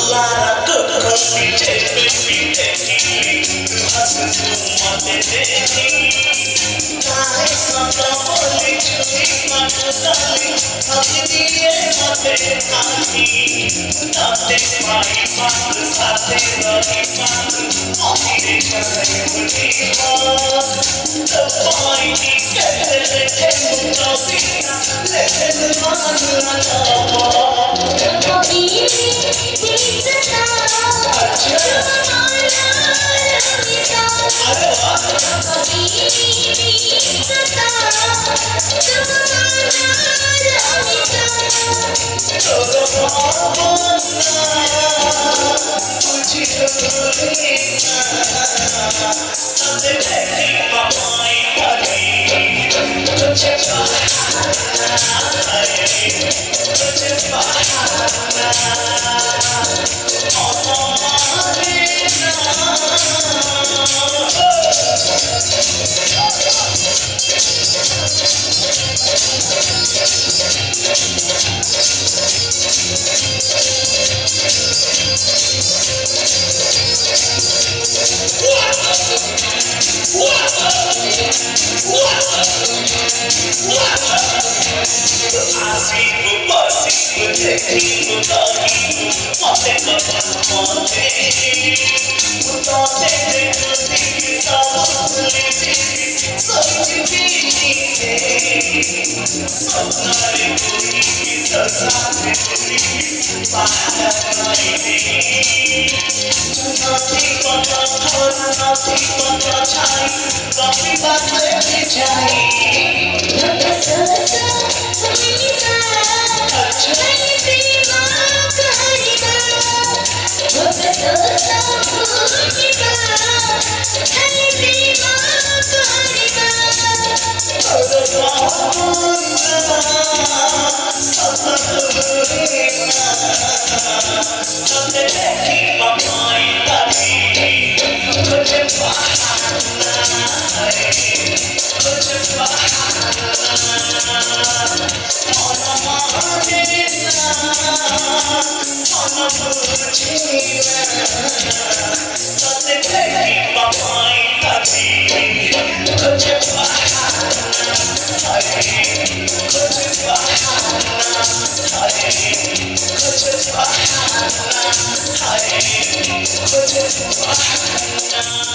Lara could come take me husband wanted it. Guys, not the only truth, not the darling. How did he ever take me? Nothing my mother, nothing my mother. Only the time would be hard. The boy he kept it, let him go be. Let him run the wall. Hi.